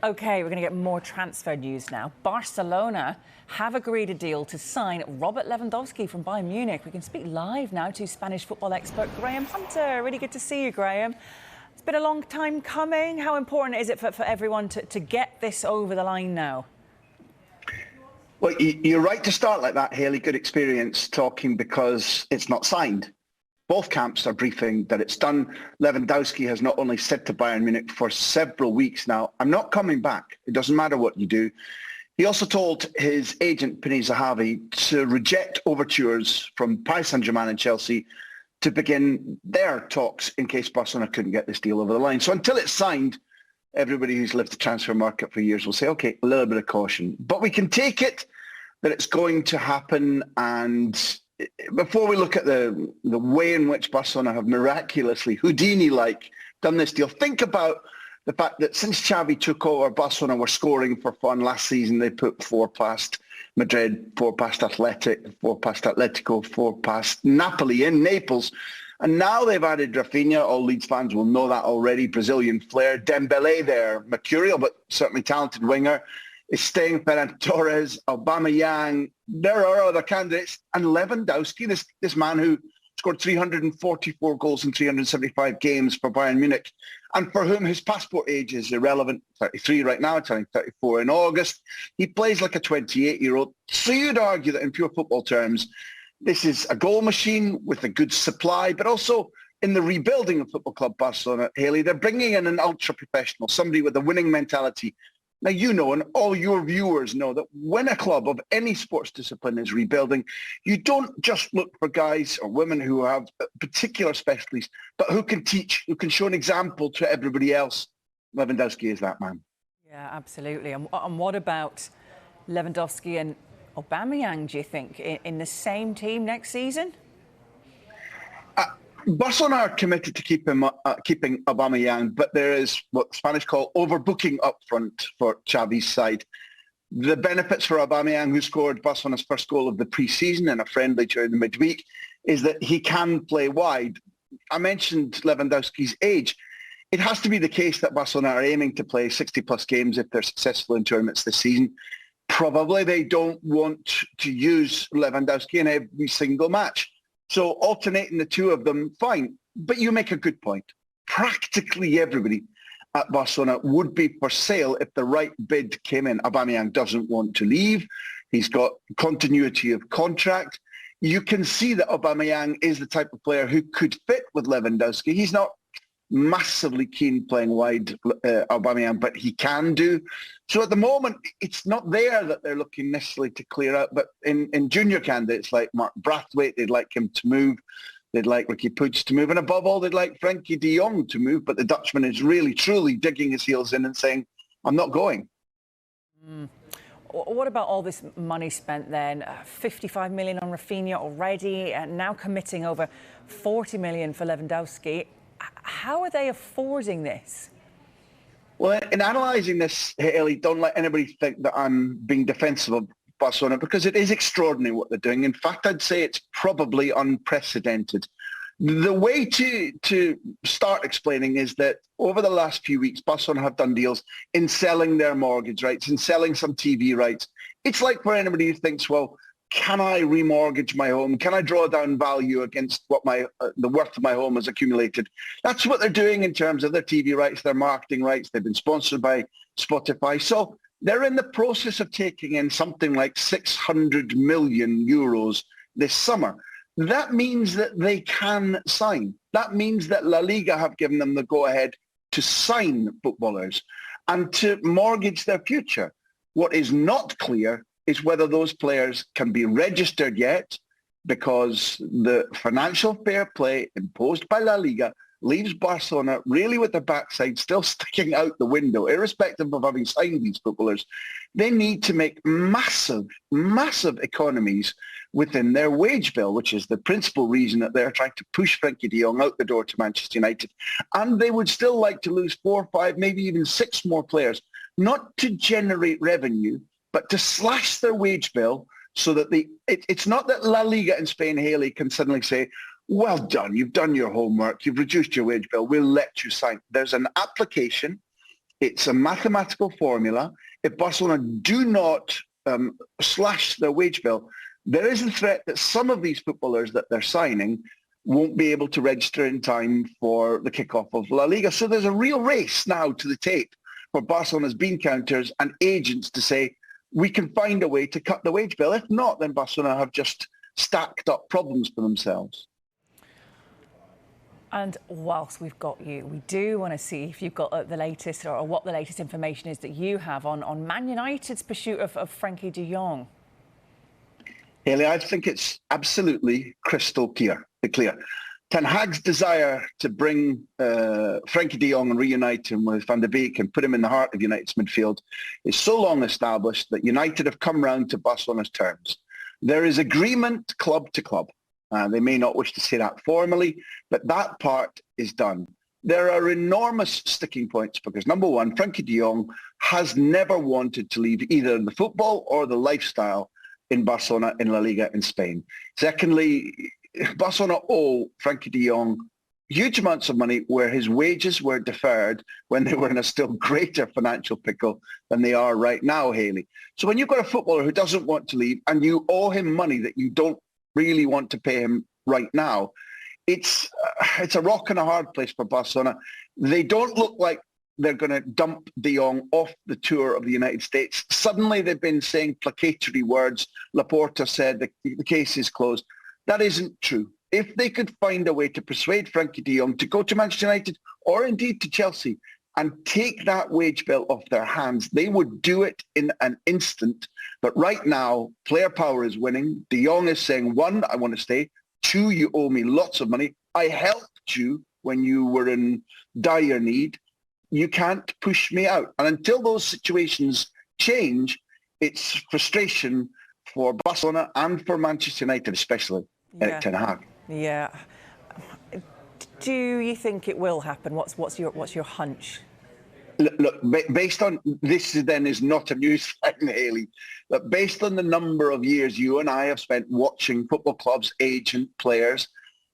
Okay, we're going to get more transfer news now. Barcelona have agreed a deal to sign Robert Lewandowski from Bayern Munich. We can speak live now to Spanish football expert Graham Hunter. Really good to see you, Graham. It's been a long time coming. How important is it for everyone to get this over the line now? Well, you're right to start like that, Hayley. Good experience talking because it's not signed. Both camps are briefing that it's done. Lewandowski has not only said to Bayern Munich for several weeks now, I'm not coming back. It doesn't matter what you do. He also told his agent, Penny Zahavi, to reject overtures from Paris Saint-Germain and Chelsea to begin their talks in case Barcelona couldn't get this deal over the line. So until it's signed, everybody who's lived the transfer market for years will say, okay, a little bit of caution. But we can take it that it's going to happen. And before we look at the way in which Barcelona have miraculously, Houdini-like, done this deal, think about the fact that since Xavi took over, Barcelona were scoring for fun. Last season, they put 4 past Madrid, 4 past Athletic, 4 past Atletico, 4 past Napoli in Naples. And now they've added Rafinha. All Leeds fans will know that already. Brazilian flair. Dembele, their mercurial but certainly talented winger, is staying. Ferran Torres, Aubameyang. There are other candidates. And Lewandowski, this man who scored 344 goals in 375 games for Bayern Munich, and for whom his passport age is irrelevant. 33 right now, turning 34 in August. He plays like a 28-year-old. So you'd argue that in pure football terms, this is a goal machine with a good supply, but also in the rebuilding of Football Club Barcelona, Hayley, they're bringing in an ultra-professional, somebody with a winning mentality. Now, you know, and all your viewers know that when a club of any sports discipline is rebuilding, you don't just look for guys or women who have particular specialties, but who can teach, who can show an example to everybody else. Lewandowski is that man. Yeah, absolutely. And what about Lewandowski and Aubameyang, do you think, in the same team next season? Barcelona are committed to keeping Aubameyang, but there is what Spanish call overbooking up front for Xavi's side. The benefits for Aubameyang, who scored Barcelona's first goal of the pre-season in a friendly during the midweek, is that he can play wide. I mentioned Lewandowski's age. It has to be the case that Barcelona are aiming to play 60-plus games if they're successful in tournaments this season. Probably they don't want to use Lewandowski in every single match. So alternating the two of them, fine. But you make a good point. Practically everybody at Barcelona would be for sale if the right bid came in. Aubameyang doesn't want to leave. He's got continuity of contract. You can see that Aubameyang is the type of player who could fit with Lewandowski. He's not massively keen playing wide, Aubameyang, but he can do. So at the moment, it's not there that they're looking necessarily to clear out. But in junior candidates like Mark Brathwaite, they'd like him to move. They'd like Ricky Puig to move. And above all, they'd like Frankie de Jong to move. But the Dutchman is really, truly digging his heels in and saying, I'm not going. What about all this money spent then? 55 million on Rafinha already, and now committing over 40 million for Lewandowski. How are they affording this? Well, in analysing this, Hayley, don't let anybody think that I'm being defensive of Barcelona, because it is extraordinary what they're doing. In fact, I'd say it's probably unprecedented. The way to start explaining is that over the last few weeks, Barcelona have done deals in selling their mortgage rights, in selling some TV rights. It's like for anybody who thinks, well, can I remortgage my home? Can I draw down value against what the worth of my home has accumulated? That's what they're doing in terms of their TV rights, their marketing rights. They've been sponsored by Spotify. So they're in the process of taking in something like 600 million euros this summer. That means that they can sign. That means that La Liga have given them the go-ahead to sign footballers and to mortgage their future. What is not clear is whether those players can be registered yet, because the financial fair play imposed by La Liga leaves Barcelona really with their backside still sticking out the window, irrespective of having signed these footballers. They need to make massive, massive economies within their wage bill, which is the principal reason that they're trying to push Frankie de Jong out the door to Manchester United. And they would still like to lose 4, 5, maybe even 6 more players, not to generate revenue, but to slash their wage bill so that it's not that La Liga in Spain, Hayley, can suddenly say, well done, you've done your homework, you've reduced your wage bill, we'll let you sign. There's an application It's a mathematical formula. If Barcelona do not slash their wage bill, there is a threat that some of these footballers that they're signing won't be able to register in time for the kickoff of La Liga. So there's a real race now to the tape for Barcelona's bean counters and agents to say, we can find a way to cut the wage bill. If not, then Barcelona have just stacked up problems for themselves. And whilst we've got you, we do want to see if you've got the latest or what the latest information is that you have on Man United's pursuit of Frankie de Jong. Hayley, I think it's absolutely crystal clear. Ten Hag's desire to bring Frankie de Jong and reunite him with Van de Beek and put him in the heart of United's midfield is so long established that United have come round to Barcelona's terms. There is agreement club to club. They may not wish to say that formally, but that part is done. There are enormous sticking points because, number one, Frankie de Jong has never wanted to leave either the football or the lifestyle in Barcelona in La Liga in Spain. Secondly, Barcelona owe Frankie de Jong huge amounts of money where his wages were deferred when they were in a still greater financial pickle than they are right now, Hayley. So when you've got a footballer who doesn't want to leave and you owe him money that you don't really want to pay him right now, it's a rock and a hard place for Barcelona. They don't look like they're going to dump de Jong off the tour of the United States. Suddenly they've been saying placatory words. Laporta said the case is closed. That isn't true. If they could find a way to persuade Frankie de Jong to go to Manchester United or indeed to Chelsea and take that wage bill off their hands, they would do it in an instant. But right now, player power is winning. De Jong is saying, one, I want to stay. Two, you owe me lots of money. I helped you when you were in dire need. You can't push me out. And until those situations change, it's frustration for Barcelona and for Manchester United, especially Erik ten Hag. Yeah. Do you think it will happen? What's your hunch? Look, based on this, then is not a news thing, Hayley. But based on the number of years you and I have spent watching football clubs, agent players,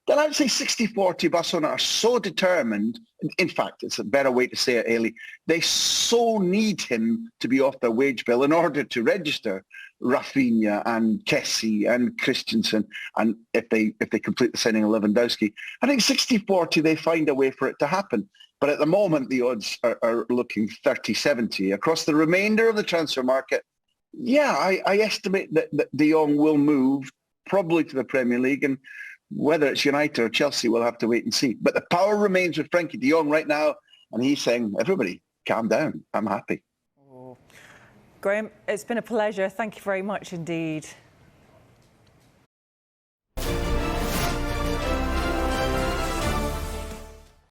then I'd say 60-40 Barcelona are so determined. In fact, it's a better way to say it, Hayley. They so need him to be off their wage bill in order to register Rafinha and Kessie and Christensen, and if they complete the signing of Lewandowski. I think 60-40 they find a way for it to happen. But at the moment, the odds are looking 30-70. Across the remainder of the transfer market, yeah, I estimate that de Jong will move probably to the Premier League, and whether it's United or Chelsea, we'll have to wait and see. But the power remains with Frankie de Jong right now, and he's saying, everybody, calm down. I'm happy. Graham, it's been a pleasure. Thank you very much indeed.